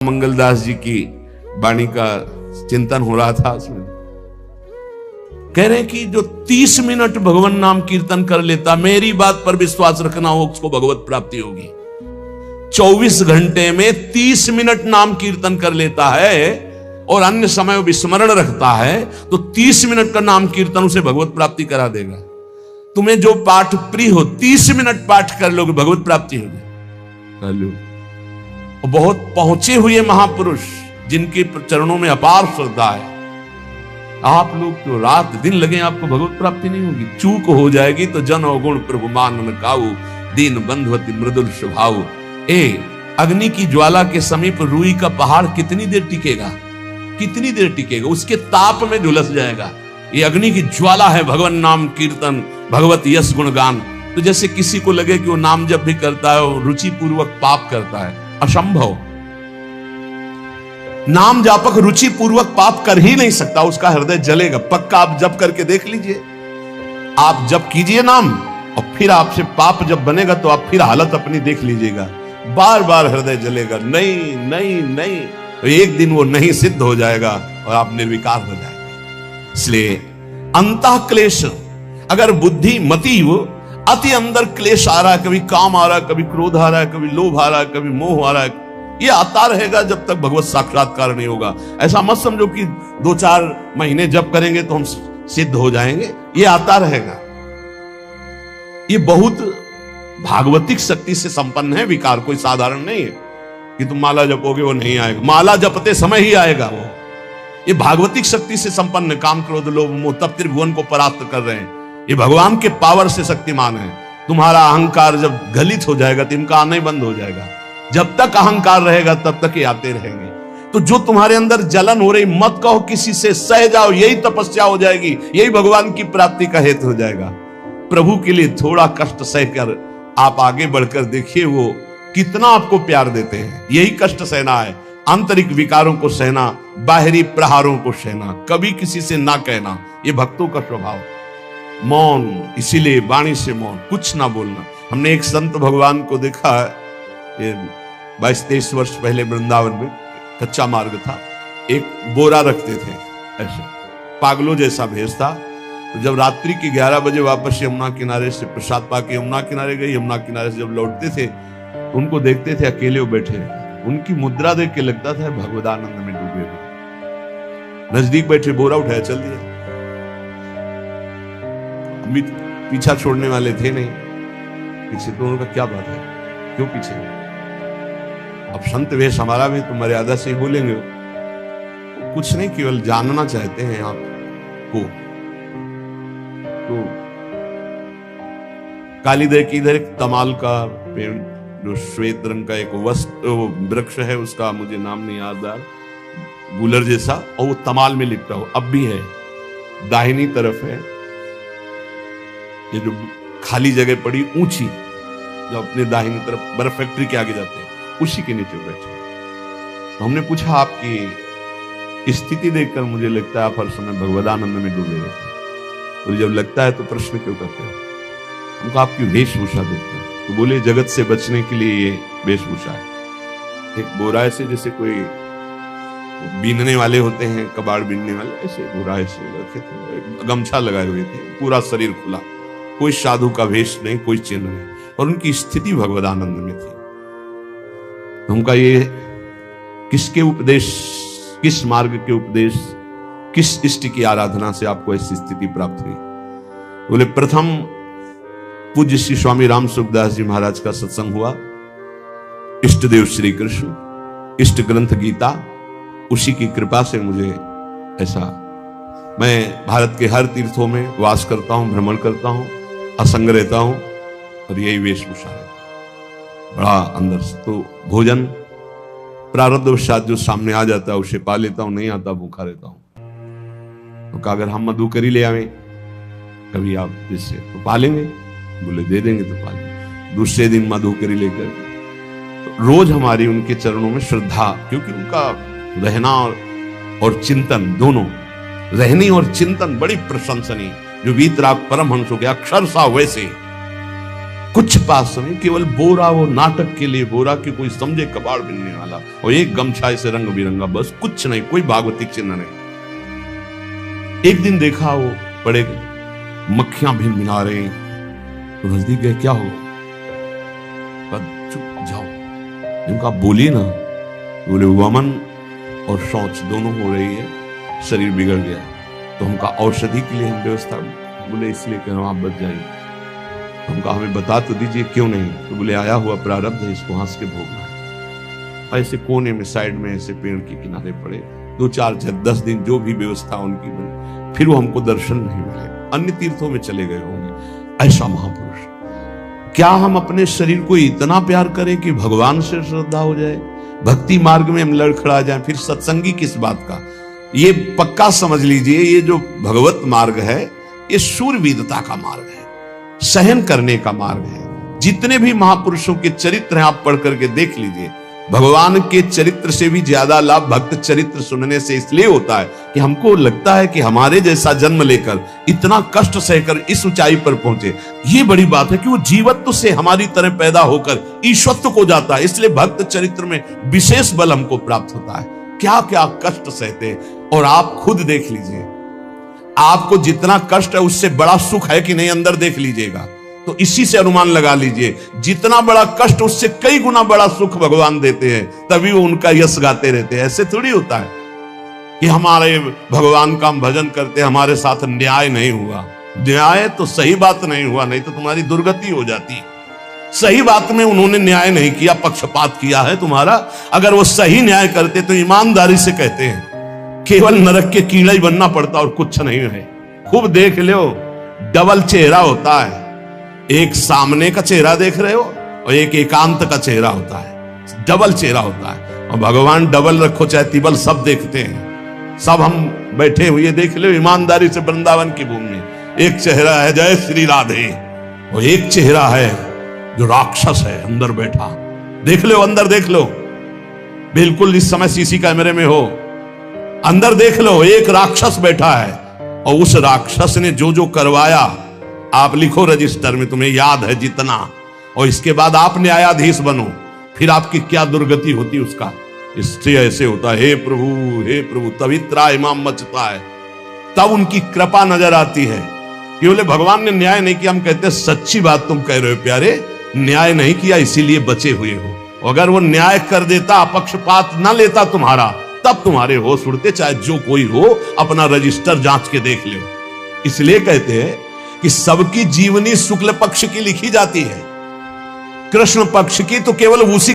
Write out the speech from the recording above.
मंगलदास जी की वाणी का चिंतन हो रहा था। उसमें कह रहे हैं कि जो 30 मिनट भगवान नाम कीर्तन कर लेता, मेरी बात पर विश्वास रखना हो, उसको भगवत प्राप्ति होगी। 24 घंटे में 30 मिनट नाम कीर्तन कर लेता है और अन्य समय विस्मरण रखता है, तो 30 मिनट का नाम कीर्तन उसे भगवत प्राप्ति करा देगा। तुम्हें जो पाठ प्रिय हो, 30 मिनट पाठ कर लोगे, भगवत प्राप्ति होगी। बहुत पहुंचे हुए महापुरुष जिनके चरणों में अपार श्रद्धा है, आप लोग तो रात दिन लगे, आपको भगवत प्राप्ति नहीं होगी। चूक हो जाएगी तो जन अवगुण प्रभु मानन काऊ, दीन बंधुवती मृदुल स्वभाव। अग्नि की ज्वाला के समीप रुई का पहाड़ कितनी देर टिकेगा? कितनी देर टिकेगा? उसके ताप में झुलस जाएगा। ये अग्नि की ज्वाला है भगवान नाम कीर्तन, भगवत यश गुणगान। तो जैसे किसी को लगे कि वो नाम जब भी करता है वो रुचि पूर्वक पाप करता है, असंभव। नाम जापक रुचि पूर्वक पाप कर ही नहीं सकता, उसका हृदय जलेगा। पक्का आप जप करके देख लीजिए, आप जप कीजिए नाम और फिर आपसे पाप जब बनेगा तो आप फिर हालत अपनी देख लीजिएगा, बार बार हृदय जलेगा, नहीं नहीं नहीं। तो एक दिन वो नहीं सिद्ध हो जाएगा और आप निर्विकार हो जाएंगे। इसलिए अंतः क्लेश, अगर बुद्धि मति वो अति अंदर क्लेश आ रहा है, कभी काम आ रहा है, कभी क्रोध आ रहा है, कभी लोभ आ रहा है, कभी मोह आ रहा है, ये आता रहेगा जब तक भगवत साक्षात्कार नहीं होगा। ऐसा मत समझो कि 2-4 महीने जप करेंगे तो हम सिद्ध हो जाएंगे, ये आता रहेगा। ये बहुत भागवतिक शक्ति से संपन्न है विकार, कोई साधारण नहीं है कि तुम माला जपोगे वो नहीं आएगा। माला जपते समय ही आएगा वो। ये भागवतिक शक्ति से संपन्न, काम क्रोध लोभ मोह तब त्रिभुवन को परास्त कर रहे हैं। ये भगवान के पावर से शक्तिमान है। तुम्हारा अहंकार जब गलित हो जाएगा तो इनका आना ही बंद हो जाएगा। जब तक अहंकार रहेगा तब तक ये आते रहेंगे। तो जो तुम्हारे अंदर जलन हो रही, मत कहो किसी से, सह जाओ, यही तपस्या हो जाएगी, यही भगवान की प्राप्ति का हेतु हो जाएगा। प्रभु के लिए थोड़ा कष्ट सहकर आप आगे बढ़कर देखिए वो कितना आपको प्यार देते हैं। यही कष्ट सहना है, आंतरिक विकारों को सहना, बाहरी प्रहारों को सहना, कभी किसी से ना कहना, ये भक्तों का स्वभाव। मौन, इसीलिए वाणी से मौन, कुछ ना बोलना। हमने एक संत भगवान को देखा, 22-23 वर्ष पहले वृंदावन में कच्चा मार्ग था, एक बोरा रखते थे ऐसे, पागलों जैसा भेष था। तो जब रात्रि के 11 बजे वापस यमुना किनारे से प्रसाद पाके यमुना किनारे गए, यमुना किनारे से जब लौटते थे उनको देखते थे अकेले वो बैठे, उनकी मुद्रा देख के लगता था भगवदानंद में डूबे हुए। नजदीक बैठे, बोरा उठाया, चल दिया। पीछा छोड़ने वाले थे नहीं, पीछे तो उनका क्या बात है, क्यों पीछे? अब संत वेश हमारा भी तो मर्यादा से ही बोलेंगे, कुछ नहीं, केवल जानना चाहते हैं आपको। तो कालीदह की इधर एक तमाल का पेड़, जो श्वेत रंग का एक वृक्ष है, उसका मुझे नाम नहीं याद आ, गुलर जैसा, और वो तमाल में लिपटा हो, अब भी है। दाहिनी तरफ है ये जो खाली जगह पड़ी ऊंची, जो अपने दाहिनी तरफ बर्फ फैक्ट्री के आगे जाते हैं, उसी के नीचे बैठे। तो हमने पूछा, आपकी स्थिति देखकर मुझे लगता है आप हर समय भगवदानंद में डूबे रहते हैं, तो जब लगता है तो प्रश्न क्यों करते हैं? हमको आपकी वेशभूषा देखते हैं। तो बोले, जगत से बचने के लिए ये वेशभूषा है। एक बोरा से, जैसे कोई बीनने वाले होते हैं, कबाड़ बीनने वाले, ऐसे बोरा से रखे थे, गमछा लगाए हुए थे, पूरा शरीर खुला, कोई साधु का वेश नहीं, कोई चिन्ह नहीं, और उनकी स्थिति भगवदानंद में थी। उनका ये किसके उपदेश, किस मार्ग के उपदेश, किस इष्ट की आराधना से आपको ऐसी स्थिति प्राप्त हुई? बोले, प्रथम पूज्य श्री स्वामी राम सुखदास जी महाराज का सत्संग हुआ, इष्ट देव श्री कृष्ण, इष्ट ग्रंथ गीता, उसी की कृपा से मुझे ऐसा, मैं भारत के हर तीर्थों में वास करता हूं, भ्रमण करता हूं, असंग रहता हूं, और यही वेशभूषा है बड़ा अंदर से। तो भोजन प्रारब्धवशात जो सामने आ जाता है उसे पा लेता हूं, नहीं आता भूखा रहता हूं। तो अगर हम मधुकरी ले आवे कभी आप जिससे, तो पालेंगे, बोले दे देंगे तो पालेंगे। दूसरे दिन मधुकरी लेकर, तो रोज हमारी उनके चरणों में श्रद्धा, क्योंकि उनका रहना और चिंतन दोनों, रहनी और चिंतन बड़ी प्रशंसनीय। जो वीतराग परमहंस हो गया, अक्षर सा वैसे कुछ पास नहीं, केवल बोरा, वो नाटक के लिए बोरा कि कोई समझे कबाड़ बिनने वाला, और एक गमछा से रंग बिरंगा, बस कुछ नहीं, कोई भागवतिक चिन्ह नहीं। एक दिन देखा वो बड़े मक्खियां भिनभिना रही, तो नजदीक गए, क्या हो? चुप जाओ। इनका बोलिए ना। बोले वमन और शौच दोनों हो रही है, शरीर बिगड़ गया, तो हमका औषधि के लिए हम व्यवस्था, बोले इसलिए कह रहा हूं आप बच जाइए। हमका हमें बता तो दीजिए क्यों नहीं? तो बोले आया हुआ प्रारब्ध है, इसको हंस के भोगना है। ऐसे कोने में साइड में ऐसे पेड़ के किनारे पड़े 2-4-10 दिन जो भी व्यवस्था उनकी बनी, फिर वो हमको दर्शन नहीं मिले, अन्य तीर्थों में चले गए होंगे। ऐसा महापुरुष। क्या हम अपने शरीर को इतना प्यार करें कि भगवान से श्रद्धा हो जाए, भक्ति मार्ग में हम लड़खड़ा जाए, फिर सत्संगी किस बात का? ये पक्का समझ लीजिए, ये जो भगवत मार्ग है ये शूरवीरता का मार्ग है, सहन करने का मार्ग है। जितने भी महापुरुषों के चरित्र हैं आप पढ़ करके देख लीजिए, भगवान के चरित्र से भी ज्यादा लाभ भक्त चरित्र सुनने से इसलिए होता है कि हमको लगता है कि हमारे जैसा जन्म लेकर इतना कष्ट सहकर इस ऊंचाई पर पहुंचे, ये बड़ी बात है कि वो जीवत्व से हमारी तरह पैदा होकर ईश्वत्व को जाता है। इसलिए भक्त चरित्र में विशेष बल हमको प्राप्त होता है। क्या क्या कष्ट सहते, और आप खुद देख लीजिए, आपको जितना कष्ट है उससे बड़ा सुख है कि नहीं, अंदर देख लीजिएगा तो इसी से अनुमान लगा लीजिए, जितना बड़ा कष्ट उससे कई गुना बड़ा सुख भगवान देते हैं, तभी वो उनका यश गाते रहते हैं। ऐसे थोड़ी होता है कि हमारे भगवान का हम भजन करते, हमारे साथ न्याय नहीं हुआ। न्याय तो सही बात नहीं हुआ, नहीं तो तुम्हारी दुर्गति हो जाती। सही बात में उन्होंने न्याय नहीं किया, पक्षपात किया है तुम्हारा। अगर वो सही न्याय करते तो ईमानदारी से कहते हैं, केवल नरक के कीड़ा ही बनना पड़ता और कुछ नहीं है। खूब देख लो, डबल चेहरा होता है, एक सामने का चेहरा देख रहे हो और एक एकांत का चेहरा होता है, डबल चेहरा होता है। और भगवान डबल रखो चाहे तिबल, सब देखते हैं। सब हम बैठे हुए देख लो ईमानदारी से वृंदावन की भूमि में, एक चेहरा है जय श्री राधे, और एक चेहरा है जो राक्षस है अंदर बैठा। देख लो, अंदर देख लो, बिल्कुल इस समय सीसी कैमरे में हो, अंदर देख लो, एक राक्षस बैठा है। और उस राक्षस ने जो जो करवाया, आप लिखो रजिस्टर में, तुम्हें याद है जितना, और इसके बाद आप न्यायाधीश बनो, फिर आपकी क्या दुर्गति होती उसका। इससे ऐसे होता है, हे प्रभु तभी त्राहिमाम मचता है, तब उनकी कृपा नजर आती है कि बोले भगवान ने न्याय नहीं किया। हम कहते हैं सच्ची बात तुम कह रहे हो प्यारे, न्याय नहीं किया इसीलिए बचे हुए हो। अगर वो न्याय कर देता, पक्षपात न लेता तुम्हारा, तब तुम्हारे होश उड़ते, चाहे जो कोई हो, अपना रजिस्टर जांच के देख लो। इसलिए कहते हैं कि सबकी जीवनी शुक्ल पक्ष की लिखी जाती है, कृष्ण पक्ष की तो केवल उसी